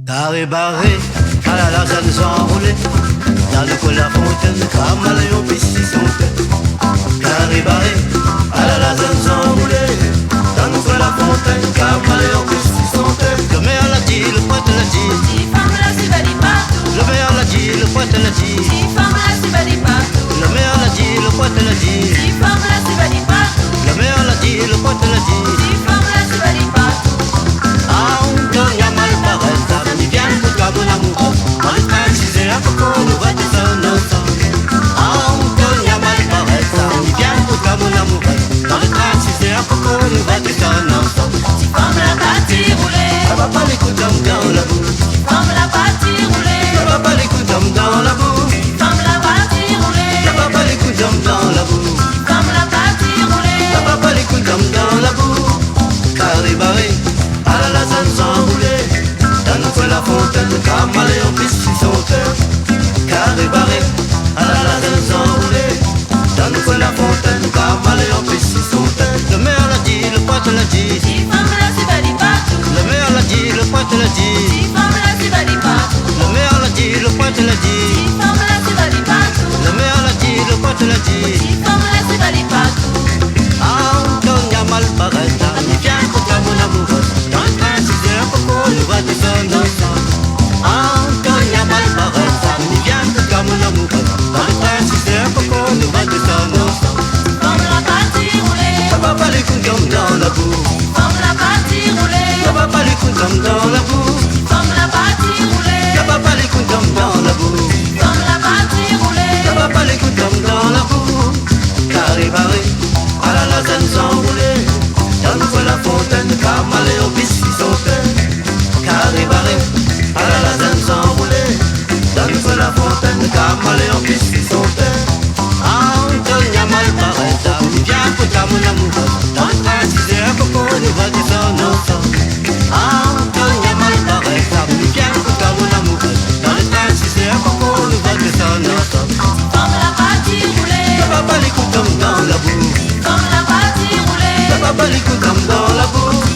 Carré barré, à la lasagne s'enrouler, dans le coin la fontaine, caméléon piscis son tête. Carré barré, à la lasagne s'enrouler, dans le coin la fontaine, caméléon piscis son tête. Le maire l'a dit, le poète l'a dit, si femme là c'est belle partout. le maire l'a dit, le poète l'a dit, Si femme là c'est belle partout. le maire l'a dit, le poète l'a dit, Si femme là c'est belle partout. le maire l'a dit, le poète l'a dit. Si femme là c'est belle partout. Ah, on gagne à mal paraître, ça me vient pour toi mon amour. On est précisé à Coco, nous va te sonner ensemble. Ah, on gagne à mal paraître, ça me vient pour toi mon amour. On est précisé à Coco, nous va te sonner ensemble. Si femme là partie rouler. Ça va pas les coups d'homme dans la boue. Femme là partie rouler. Ça va pas les coups d'homme dans la boue. Femme là partie rouler. Ça va pas les coups d'homme dans la boue. Femme là partie rouler. Ça va pas les coups d'homme dans la boue. Carré barré, à la lasagne s'enrouler, dans le coin la fontaine, caméléon piscis son terre. Carré barré, à la lasagne s'enrouler, dans le coin la fontaine, caméléon piscis son terre. Le maire l'a dit, le poète l'a dit, Si femme là c'est belle partout. le maire l'a dit, le poète l'a dit, Si femme là c'est belle partout. le maire l'a dit, le poète l'a dit, Si femme là c'est belle partout. le maire l'a dit, le poète l'a dit. Si femme là c'est belle partout. Ah, on y a mal paraître, mais viens pour toi mon amoureux. Dans le train, si c'est un peu court, nous va descendre ensemble. Ah, on y a mal paraître, mais viens pour toi mon amoureux. Dans le train, si c'est un peu court, nous va descendre ensemble. Femme là partie rouler. Ça va pas les coups comme dans la boue. Femme là partie rouler. Ça va pas les coups comme dans la boue. Femme là partie rouler. Ça va pas les coups comme dans la boue. Femme là partie rouler. Ça va pas les coups comme dans la boue. Carré barré, à la lasagne s'enrouler, dans le coin la fontaine, caméléon piscis son terre. Carré barré, à la lasagne s'enrouler, dans le coin la fontaine, caméléon piscis son terre. Ah, on donne à mal paraître, viens pour toi mon amoureux. Dans le train, si c'est un coco, nous va descendre ensemble. Ah, on donne à mal paraître, viens pour toi mon amoureux. Dans le train, si c'est un coco, nous va descendre ensemble. Femme là partie rouler. Ça va pas les coups comme dans la boue. Femme là partie rouler. Ça va pas les coups comme dans la boue.